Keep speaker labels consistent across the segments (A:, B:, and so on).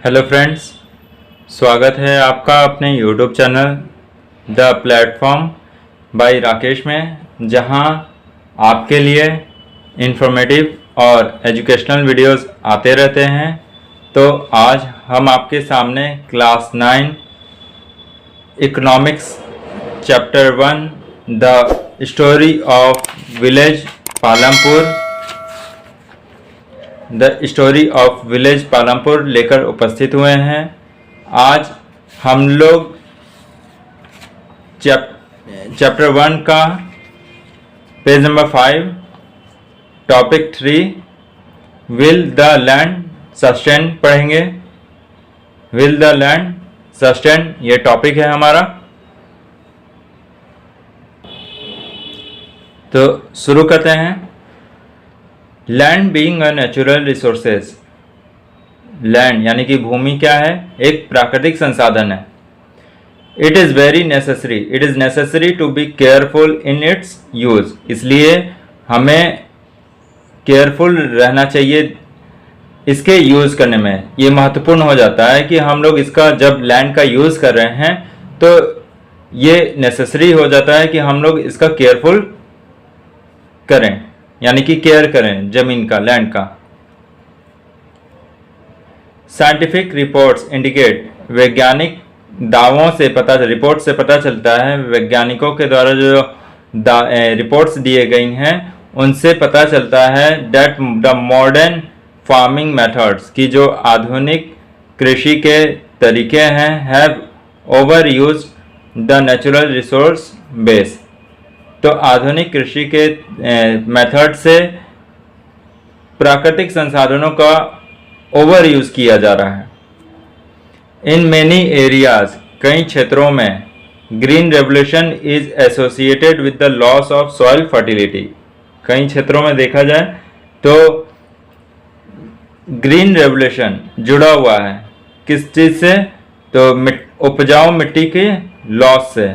A: Hello friends, स्वागत है आपका अपने YouTube channel the platform bye Rakesh में, जहां आपके लिए इंफॉर्मेटिव और एजुकेशनल वीडियोस आते रहते हैं। तो आज हम आपके सामने class 9 economics chapter 1 the story of village Palampur लेकर उपस्थित हुए हैं। आज हम लोग चैप्टर 1 का page number 5 topic 3 will the land sustain पढ़ेंगे। विल द लैंड सस्टेन ये टॉपिक है हमारा। तो शुरू करते हैं। Land being a natural resources, land यानी कि भूमि क्या है? एक प्राकृतिक संसाधन है। It is necessary to be careful in its use, इसलिए हमें केयरफुल रहना चाहिए इसके यूज़ करने में। ये महत्वपूर्ण हो जाता है कि हम लोग इसका जब लैंड का यूज़ कर रहे हैं तो ये नेसेसरी हो जाता है कि हम लोग इसका केयरफुल करें, यानी कि केयर करें ज़मीन का, लैंड का। साइंटिफिक रिपोर्ट्स इंडिकेट, वैज्ञानिक दावों से रिपोर्ट से पता चलता है, वैज्ञानिकों के द्वारा जो रिपोर्ट्स दिए गई हैं उनसे पता चलता है that the modern farming methods की जो आधुनिक कृषि के तरीके हैं have over use the natural resource base. तो आधुनिक कृषि के मेथड से प्राकृतिक संसाधनों का ओवर यूज किया जा रहा है। इन मेनी एरियाज, कई क्षेत्रों में green revolution is associated with the loss of soil fertility. कई क्षेत्रों में देखा जाए तो ग्रीन रेवोल्यूशन जुड़ा हुआ है किस चीज से? तो उपजाऊ मिट्टी के लॉस से,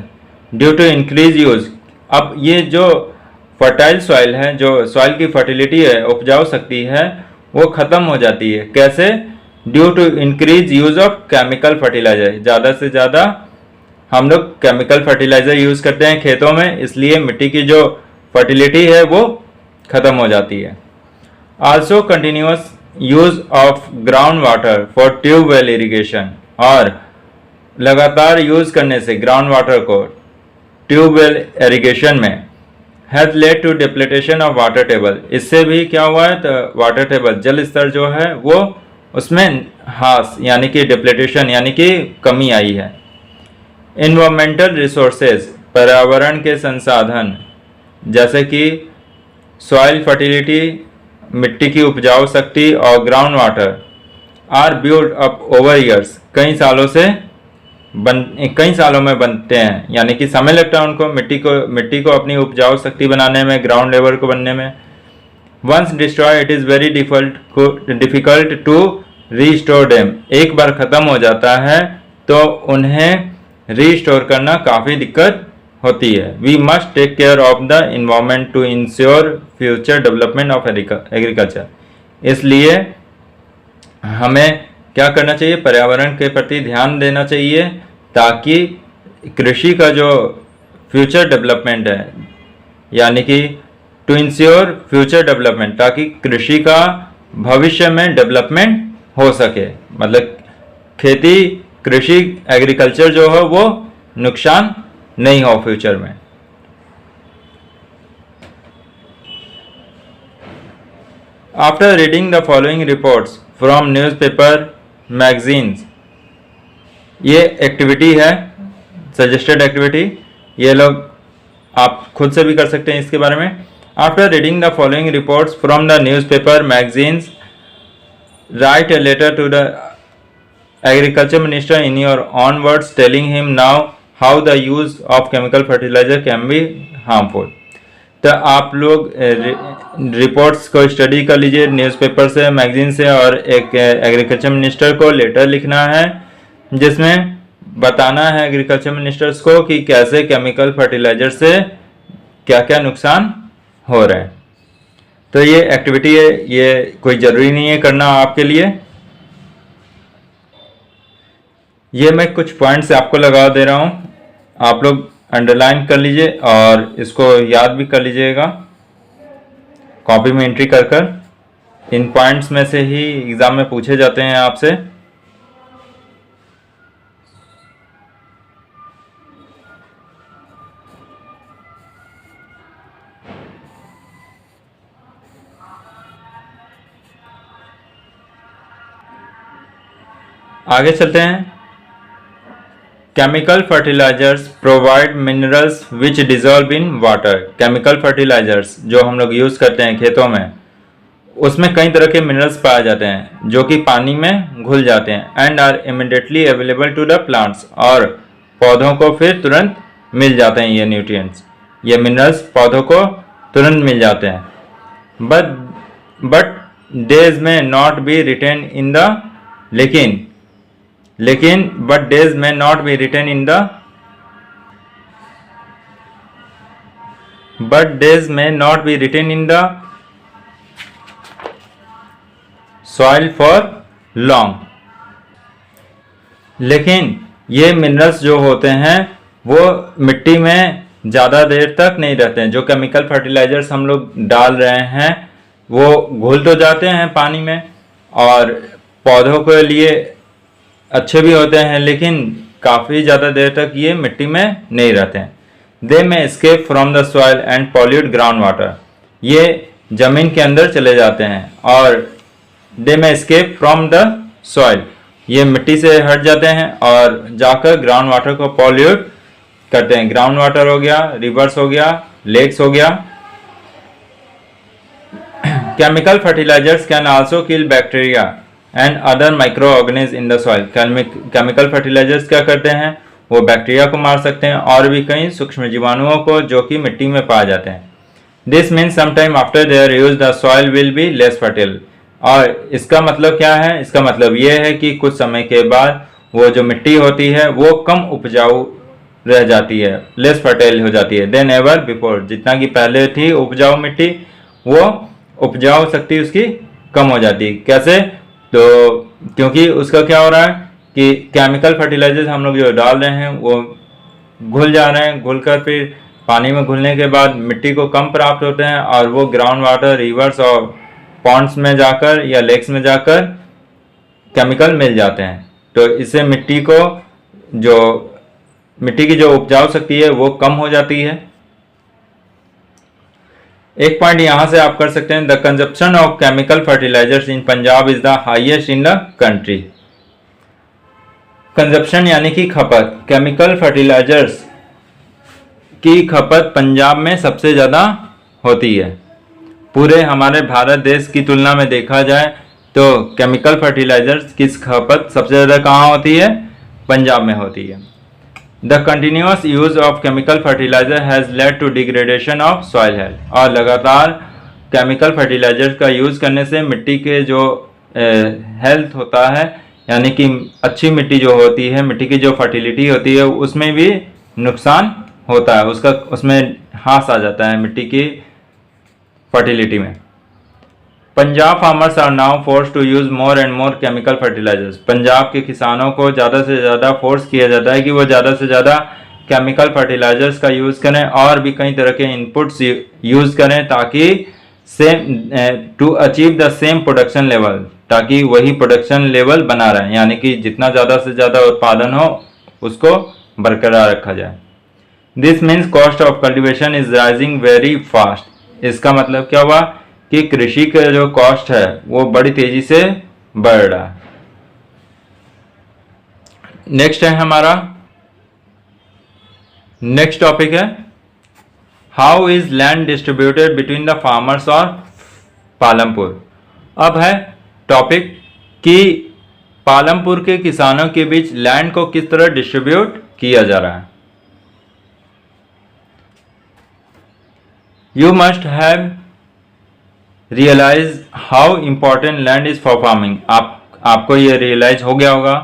A: ड्यू टू इंक्रीज यूज। अब ये जो फर्टाइल सॉइल है, जो सॉइल की फर्टिलिटी है, उपजाऊ शक्ति है, वो ख़त्म हो जाती है। कैसे? Due to increase use of chemical fertiliser. ज़्यादा से ज़्यादा हम लोग केमिकल फर्टिलाइजर यूज़ करते हैं खेतों में, इसलिए मिट्टी की जो फर्टिलिटी है वो ख़त्म हो जाती है। Also continuous use of ground water for tubewell irrigation, और लगातार यूज़ करने से ग्राउंड वाटर को ट्यूबवेल इरिगेशन में has led to depletion of water table. इससे भी क्या हुआ है? तो वाटर टेबल, जल स्तर जो है वो उसमें ह्रास यानी कि डिप्लेटेशन यानी कि कमी आई है। इन्वायरमेंटल रिसोर्सेज, पर्यावरण के संसाधन जैसे कि सॉइल फर्टिलिटी, मिट्टी की उपजाऊ शक्ति और ground water are build up over years, कई सालों में बनते हैं, यानी कि समय लगता है उनको मिट्टी को अपनी उपजाऊ शक्ति बनाने में, ग्राउंड लेवल को बनने में। Once destroy it is very difficult to restore them. एक बार ख़त्म हो जाता है तो उन्हें रीस्टोर करना काफ़ी दिक्कत होती है। We must take care of the environment to ensure future development of agriculture. इसलिए हमें क्या करना चाहिए? पर्यावरण के प्रति ध्यान देना चाहिए ताकि कृषि का जो फ्यूचर डेवलपमेंट है, यानी कि टू इंश्योर फ्यूचर डेवलपमेंट, ताकि कृषि का भविष्य में डेवलपमेंट हो सके। मतलब खेती, कृषि, एग्रीकल्चर जो है वो नुकसान नहीं हो फ्यूचर में। After reading the following reports from newspaper magazines, ये एक्टिविटी है, सजेस्टेड एक्टिविटी, ये लोग आप खुद से भी कर सकते हैं इसके बारे में। After reading the following reports from the newspaper magazines, write a letter to the agriculture minister in your own words telling him now how the use of chemical fertiliser can be harmful. तो आप लोग reports को study कर लीजिए newspaper से, magazine से, और एक एग्रीकल्चर मिनिस्टर को लेटर लिखना है जिसमें बताना है एग्रीकल्चर मिनिस्टर्स को कि कैसे केमिकल फर्टिलाइजर से क्या क्या नुकसान हो रहे हैं। तो ये एक्टिविटी है, ये कोई ज़रूरी नहीं है करना आपके लिए। ये मैं कुछ पॉइंट्स आपको लगा दे रहा हूँ, आप लोग अंडरलाइन कर लीजिए और इसको याद भी कर लीजिएगा कॉपी में एंट्री कर कर। इन पॉइंट्स में से ही एग्जाम में पूछे जाते हैं आपसे। आगे चलते हैं। Chemical fertilisers provide minerals which dissolve in water. Chemical fertilisers जो हम लोग यूज करते हैं खेतों में, उसमें कई तरह के मिनरल्स पाए जाते हैं जो कि पानी में घुल जाते हैं and are immediately available to the plants, और पौधों को फिर तुरंत मिल जाते हैं ये न्यूट्रिएंट्स, ये मिनरल्स पौधों को तुरंत मिल जाते हैं। But these may not be retain in the, लेकिन but these may not be retain in the, but these may not be retain in the soil for long. लेकिन ये मिनरल्स जो होते हैं वो मिट्टी में ज़्यादा देर तक नहीं रहते हैं। जो केमिकल फर्टिलाइजर्स हम लोग डाल रहे हैं वो घुल तो जाते हैं पानी में और पौधों के लिए अच्छे भी होते हैं, लेकिन काफ़ी ज़्यादा देर तक ये मिट्टी में नहीं रहते हैं। दे में escape from the soil and pollute ground water. ये ज़मीन के अंदर चले जाते हैं और दे में एस्केप फ्रॉम द सॉइल, ये मिट्टी से हट जाते हैं और जाकर ग्राउंड वाटर को पॉल्यूट करते हैं। ग्राउंड वाटर हो गया, रिवर्स हो गया, लेक्स हो गया। Chemical fertilisers can also kill bacteria and other micro organism in the soil. Chemical fertilisers क्या करते हैं, वो बैक्टीरिया को मार सकते हैं और भी कई सूक्ष्म जीवाणुओं को जो कि मिट्टी में पाए जाते हैं। This means sometime after their use the soil will be less fertile. और इसका मतलब क्या है, इसका मतलब ये है कि कुछ समय के बाद वो जो मिट्टी होती है वो कम उपजाऊ रह जाती है, लेस फर्टाइल हो जाती है देन एवर बिफोर। जितना कि पहले थी उपजाऊ मिट्टी, वो उपजाऊ शक्ति उसकी कम हो जाती है। कैसे, तो क्योंकि उसका क्या हो रहा है कि केमिकल फर्टिलाइजर्स हम लोग जो डाल रहे हैं वो घुल जा रहे हैं, घुलकर फिर पानी में घुलने के बाद मिट्टी को कम प्राप्त होते हैं और वो ग्राउंड वाटर, रिवर्स और पॉन्ड्स में जाकर या लेक्स में जाकर केमिकल मिल जाते हैं। तो इससे मिट्टी की जो उपजाऊ शक्ति है वो कम हो जाती है। एक पॉइंट यहां से आप कर सकते हैं, the consumption of chemical fertilisers in Punjab is the highest in the country. Consumption यानी कि खपत, केमिकल फर्टिलाइजर्स की खपत पंजाब में सबसे ज़्यादा होती है। पूरे हमारे भारत देश की तुलना में देखा जाए तो केमिकल फर्टिलाइजर्स की खपत सबसे ज़्यादा कहाँ होती है, पंजाब में होती है। The continuous use of chemical fertiliser has led to degradation of soil health. और लगातार केमिकल फर्टिलाइजर्स का यूज़ करने से मिट्टी के जो हेल्थ होता है, यानी कि अच्छी मिट्टी जो होती है, मिट्टी की जो फर्टिलिटी होती है, उसमें भी नुकसान होता है, उसमें ह्रास आ जाता है मिट्टी की फर्टिलिटी में। Punjab farmers are now force to use more and more chemical fertilisers. Punjab के किसानों को ज़्यादा से ज़्यादा फोर्स किया जाता है कि वो ज़्यादा से ज़्यादा केमिकल फर्टिलाइजर्स का यूज़ करें और भी कई तरह के इनपुट्स यूज़ करें ताकि to achieve the same production level, ताकि वही प्रोडक्शन लेवल बना रहे, यानी कि जितना ज़्यादा से ज़्यादा उत्पादन हो उसको बरकरार रखा जाए। This means cost of cultivation is rising very fast. इसका मतलब क्या हुआ कि कृषि का जो कॉस्ट है वो बड़ी तेजी से बढ़ रहा है। नेक्स्ट है हमारा, नेक्स्ट टॉपिक है how is land distributed between the farmers और पालमपुर। अब है टॉपिक कि पालमपुर के किसानों के बीच लैंड को किस तरह डिस्ट्रीब्यूट किया जा रहा है। You must have realise how important land is for farming. आपको ये रियलाइज हो गया होगा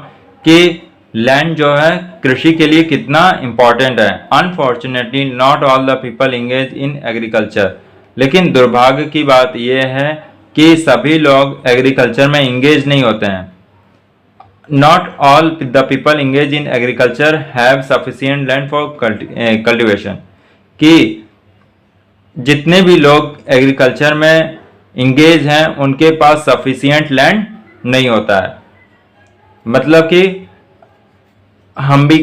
A: कि लैंड जो है कृषि के लिए कितना इम्पोर्टेंट है। Unfortunately not all the people engage in agriculture. लेकिन दुर्भाग्य की बात यह है कि सभी लोग एग्रीकल्चर में इंगेज नहीं होते हैं। not all the people engaged in agriculture have sufficient land for cultivation, कि जितने भी लोग एग्रीकल्चर में इंगेज हैं उनके पास सफिशिएंट लैंड नहीं होता है। मतलब कि हम भी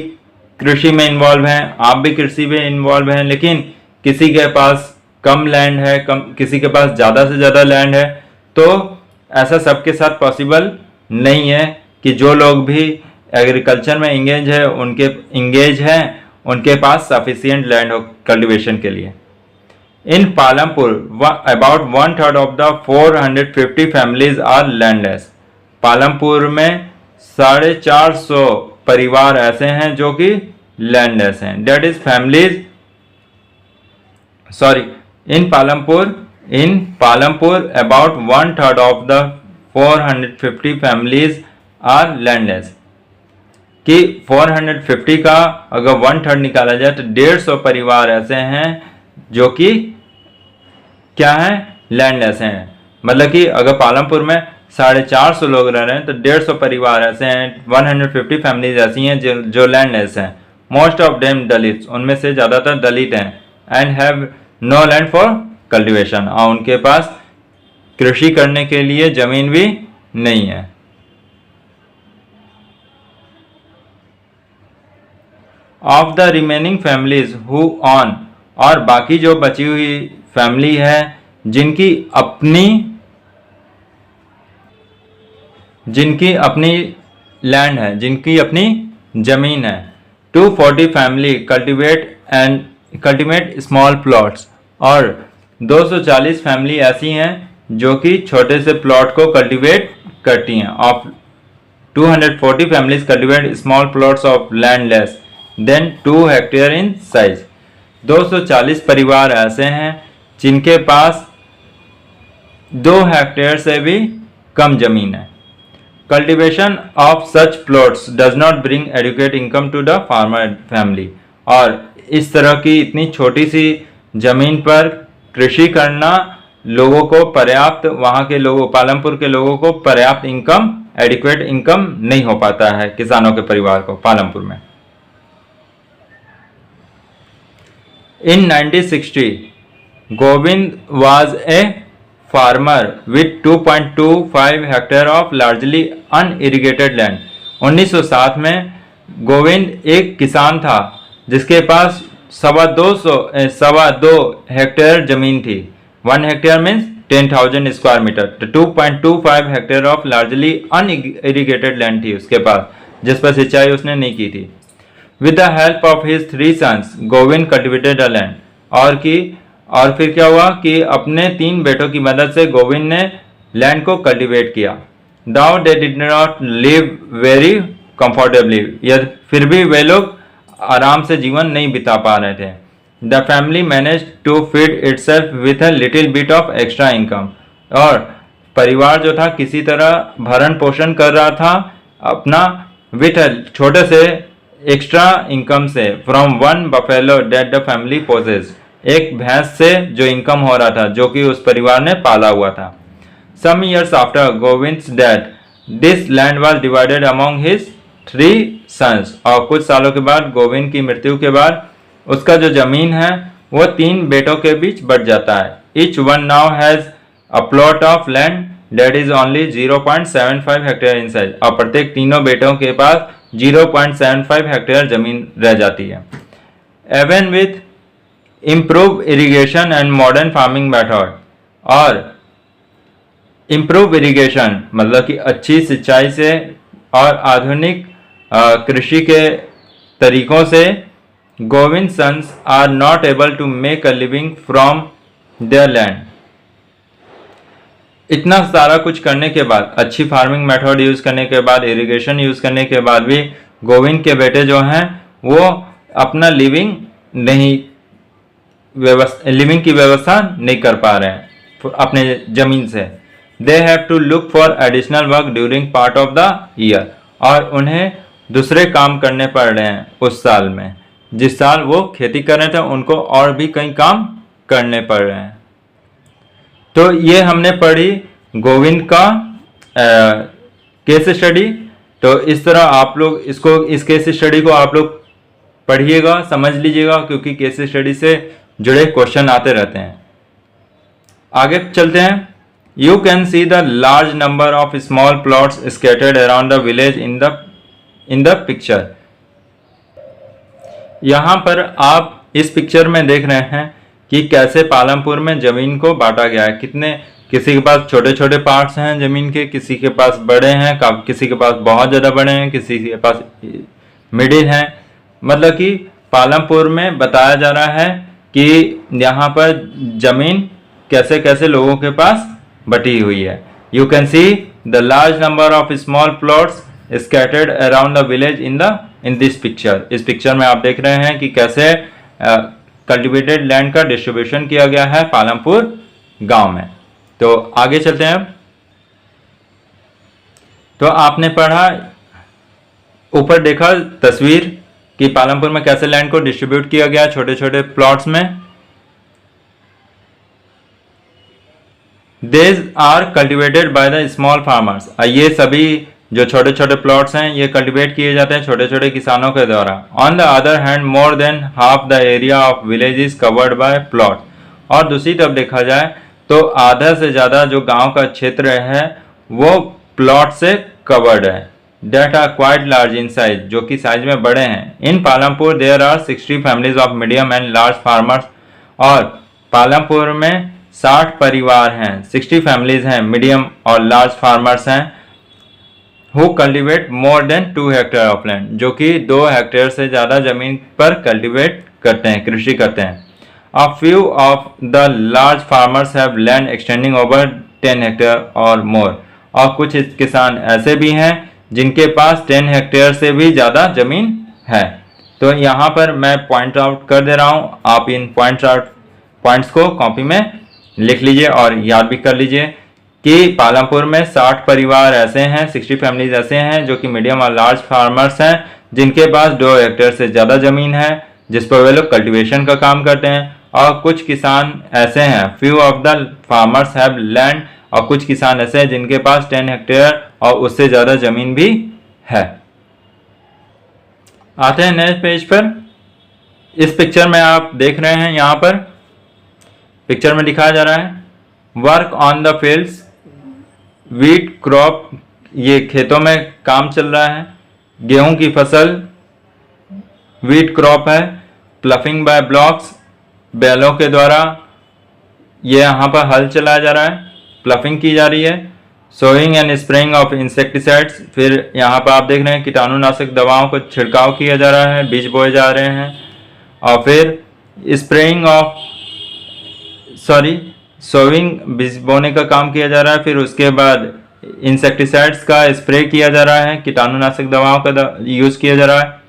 A: कृषि में इन्वॉल्व हैं, आप भी कृषि में इन्वॉल्व हैं, लेकिन किसी के पास कम लैंड है, किसी के पास ज़्यादा से ज़्यादा लैंड है। तो ऐसा सबके साथ पॉसिबल नहीं है कि जो लोग भी एग्रीकल्चर में इंगेज हैं उनके पास सफिशिएंट लैंड हो कल्टीवेशन के लिए। In Palampur about 1/3 of the 450 families are landless. Palampur में 450 परिवार ऐसे हैं जो कि लैंडलेस हैं। That is families in Palampur about 1/3 of the 450 families are landless, कि 450 का अगर 1/3 निकाला जाए तो 150 परिवार ऐसे हैं जो कि क्या हैं, लैंडलेस हैं। मतलब कि अगर पालमपुर में 450 लोग रह रहे हैं तो 150 परिवार ऐसे हैं, 150 फैमिलीज ऐसी हैं जो लैंडलेस हैं। मोस्ट ऑफ देम दलित, उनमें से ज़्यादातर दलित हैं। And have no land for cultivation, और उनके पास कृषि करने के लिए जमीन भी नहीं है। Of the remaining families who on, और बाकी जो बची हुई फैमिली है जिनकी अपनी लैंड है, जिनकी अपनी जमीन है। 240 फैमिली कल्टीवेट स्मॉल प्लॉट्स, और 240 फैमिली ऐसी हैं जो कि छोटे से प्लॉट को कल्टीवेट करती हैं। Of 240 families cultivate small plots of land less than 2 hectare in size. 240 परिवार ऐसे हैं जिनके पास 2 हेक्टेयर से भी कम जमीन है। Cultivation of such plots does not bring adequate income to the farmer family, और इस तरह की इतनी छोटी सी जमीन पर कृषि करना लोगों को पर्याप्त, वहाँ के लोगों, पालमपुर के लोगों को पर्याप्त इनकम, एडिक्वेट इनकम नहीं हो पाता है किसानों के परिवार को पालमपुर में। In 1960 Govind was a farmer with 2.25 hectare of largely unirrigated land. 1907 में गोविंद एक किसान था जिसके पास 2.25 हेक्टेयर जमीन थी। 1 हेक्टेयर मीन्स 10,000 स्क्वायर मीटर। तो 2.25 hectare of largely unirrigated land थी उसके पास, जिस पर सिंचाई उसने नहीं की थी। With the help of his 3 sons Govind cultivated the land, और फिर क्या हुआ कि अपने 3 बेटों की मदद से गोविंद ने लैंड को कल्टीवेट किया। Though they did not live very comfortably, फिर भी वे लोग आराम से जीवन नहीं बिता पा रहे थे। The family manage to feed itself with a little bit of extra income, और परिवार जो था किसी तरह भरण पोषण कर रहा था अपना विथ छोटे से एक्स्ट्रा इनकम से। From 1 buffalo that the family possess, एक भैंस से जो इनकम हो रहा था जो कि उस परिवार ने पाला हुआ था। Some years after Govind's death this land was divided among his 3 sons, और कुछ सालों के बाद गोविंद की मृत्यु के बाद उसका जो जमीन है वो 3 बेटों के बीच बट जाता है। Each one now has a plot of land that is only 0.75 hectare in size, और प्रत्येक तीनों बेटों के पास 0.75 हेक्टेयर जमीन रह जाती है। Even with improve irrigation and modern farming method, और इम्प्रूव इरिगेशन मतलब कि अच्छी सिंचाई से और आधुनिक कृषि के तरीकों से Govind sons are not able to make a living from their land. इतना सारा कुछ करने के बाद, अच्छी फार्मिंग मेथड यूज करने के बाद, इरिगेशन यूज करने के बाद भी गोविंद के बेटे जो हैं वो अपना लिविंग की व्यवस्था नहीं कर पा रहे हैं अपने जमीन से। They have to look for additional work during part of the year, और उन्हें दूसरे काम करने पड़ रहे हैं उस साल में। जिस साल वो खेती कर रहे थे उनको और भी कई काम करने पड़ रहे हैं। तो ये हमने पढ़ी गोविंद का केस स्टडी। तो इस तरह आप लोग इसको, इस केस स्टडी को आप लोग पढ़िएगा, समझ लीजिएगा, क्योंकि केस स्टडी से जुड़े क्वेश्चन आते रहते हैं। आगे चलते हैं। You can see the large number of small plots scattered around the village in the picture. यहां पर आप इस पिक्चर में देख रहे हैं कि कैसे पालमपुर में जमीन को बांटा गया है। कितने, किसी के पास छोटे छोटे पार्ट्स हैं जमीन के, किसी के पास बड़े हैं, किसी के पास बहुत ज़्यादा बड़े हैं, किसी के पास मिडिल हैं। मतलब कि पालमपुर में बताया जा रहा है कि यहाँ पर जमीन कैसे कैसे लोगों के पास बटी हुई है। You can see the large number of small plots scattered around the village in this picture. इस पिक्चर में आप देख रहे हैं कि कैसे कल्टिवेटेड लैंड का डिस्ट्रीब्यूशन किया गया है पालमपुर गांव में। तो आगे चलते हैं। तो आपने पढ़ा, ऊपर देखा तस्वीर कि पालमपुर में कैसे लैंड को डिस्ट्रीब्यूट किया गया छोटे छोटे प्लॉट्स में। These are cultivated by the small farmers। ये सभी जो छोटे छोटे प्लॉट्स हैं ये कल्टिवेट किए जाते हैं छोटे छोटे किसानों के द्वारा। On the other hand more than half the area of village is covered by plot. और दूसरी तरफ देखा जाए तो आधा से ज़्यादा जो गांव का क्षेत्र है वो प्लॉट से कवर्ड है। That are quite large in size, जो कि साइज में बड़े हैं। In Palampur there are 60 families of medium and large farmers. और पालमपुर में 60 परिवार हैं, 60 फैमिलीज हैं, मीडियम और लार्ज फार्मर्स हैं। Who cultivate more than 2 hectare of land, जो कि 2 हेक्टेयर से ज़्यादा जमीन पर कल्टिवेट करते हैं, कृषि करते हैं। A few of the large farmers have land extending over 10 hectare or more। और कुछ किसान ऐसे भी हैं जिनके पास 10 हेक्टेयर से भी ज़्यादा जमीन है। तो यहाँ पर मैं पॉइंट आउट कर दे रहा हूँ, आप इन पॉइंट्स को कॉपी में लिख लीजिए और याद भी कर लीजिए कि पालमपुर में 60 परिवार ऐसे हैं, 60 फैमिलीज ऐसे हैं जो कि मीडियम और लार्ज फार्मर्स हैं, जिनके पास 2 हेक्टेयर से ज़्यादा ज़मीन है, जिस पर वे लोग कल्टीवेशन का काम करते हैं। और कुछ किसान ऐसे हैं, few of the farmers have land, और कुछ किसान ऐसे हैं जिनके पास 10 हेक्टेयर और उससे ज़्यादा ज़मीन भी है। आते हैं नेक्स्ट पेज पर। इस पिक्चर में आप देख रहे हैं, यहाँ पर पिक्चर में दिखाया जा रहा है work on the fields wheat crop. ये खेतों में काम चल रहा है, गेहूं की फसल वीट क्रॉप है। प्लफिंग बाय ब्लॉक्स, बैलों के द्वारा ये यहाँ पर हल चलाया जा रहा है, प्लफिंग की जा रही है। Sowing and spraying of insecticides, फिर यहाँ पर आप देख रहे हैं कीटाणुनाशक दवाओं को छिड़काव किया जा रहा है, बीज बोए जा रहे हैं। और फिर स्प्रेइंग ऑफ सोइंग, बीज बोने का काम किया जा रहा है। फिर उसके बाद इंसेक्टिसाइड्स का स्प्रे किया जा रहा है, कीटाणुनाशक दवाओं का यूज़ किया जा रहा है।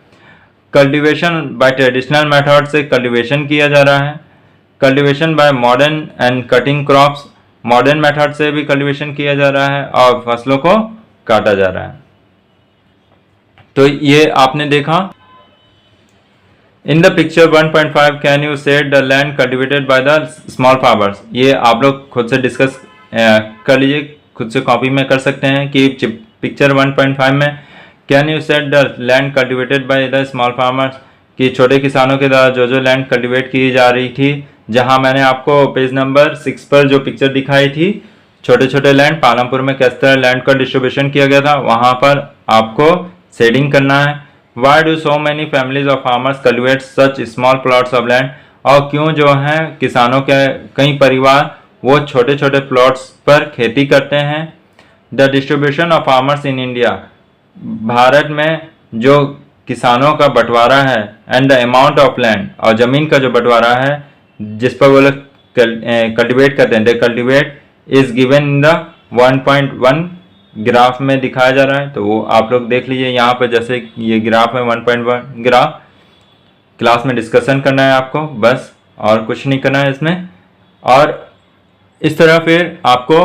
A: कल्टीवेशन बाय ट्रेडिशनल मेथड से कल्टीवेशन किया जा रहा है। Cultivation bye modern and cutting crops, modern method से भी कल्टीवेशन किया जा रहा है और फसलों को काटा जा रहा है। तो ये आपने देखा। In the picture 1.5 can you set the land cultivated by the small farmers. ये आप लोग खुद से डिस्कस कर लीजिए, खुद से कॉपी में कर सकते हैं कि पिक्चर 1.5 में can you set the land cultivated by the small farmers, कि छोटे किसानों के द्वारा जो जो लैंड कल्टिवेट की जा रही थी, जहां मैंने आपको पेज नंबर 6 पर जो पिक्चर दिखाई थी, छोटे छोटे लैंड पालमपुर में किस तरह लैंड का डिस्ट्रीब्यूशन किया गया था, वहां पर आपको शेडिंग करना है। Why do so many families of farmers cultivate such small plots of land, और क्यों जो हैं किसानों के कई परिवार वो छोटे छोटे प्लॉट्स पर खेती करते हैं। The distribution of farmers in India, Bharat में जो किसानों का बंटवारा है, and the amount of land, और ज़मीन का जो बंटवारा है जिस पर वो लोग कल्टिवेट करते हैं, they cultivate is given in the 1.1 graph में दिखाया जा रहा है। तो वो आप लोग देख लीजिए यहाँ पर, जैसे ये ग्राफ है 1.1 ग्राफ। क्लास में डिस्कशन करना है आपको बस, और कुछ नहीं करना है इसमें। और इस तरह फिर आपको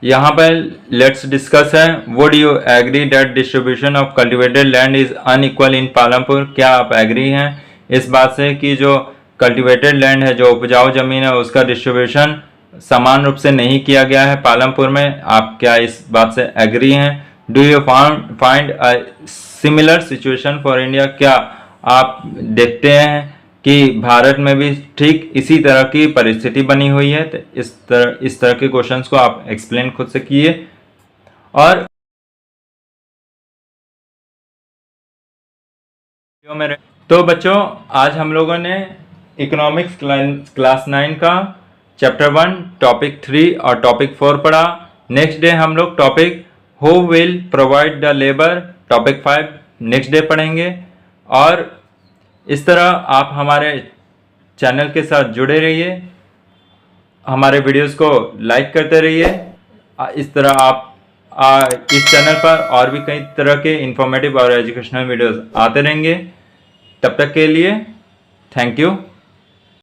A: यहाँ पर लेट्स डिस्कस है, would you agree that distribution of cultivated land is unequal in Palampur. क्या आप एग्री हैं इस बात से कि जो कल्टिवेटेड लैंड है, जो उपजाऊ जमीन है, उसका डिस्ट्रीब्यूशन समान रूप से नहीं किया गया है पालमपुर में। आप क्या इस बात से एग्री हैं? Do you find a similar situation for India? क्या आप देखते हैं कि भारत में भी ठीक इसी तरह की परिस्थिति बनी हुई है? तो इस तरह के क्वेश्चंस को आप एक्सप्लेन खुद से किए। और तो बच्चों, आज हम लोगों ने इकोनॉमिक्स क्लास 9 का चैप्टर 1 टॉपिक 3 और टॉपिक 4 पढ़ा। नेक्स्ट डे हम लोग topic who will provide the labour topic 5 next day पढ़ेंगे। और इस तरह आप हमारे चैनल के साथ जुड़े रहिए, हमारे वीडियोस को लाइक करते रहिए। इस तरह आप इस चैनल पर और भी कई तरह के इंफॉर्मेटिव और एजुकेशनल वीडियोस आते रहेंगे। तब तक के लिए थैंक यू।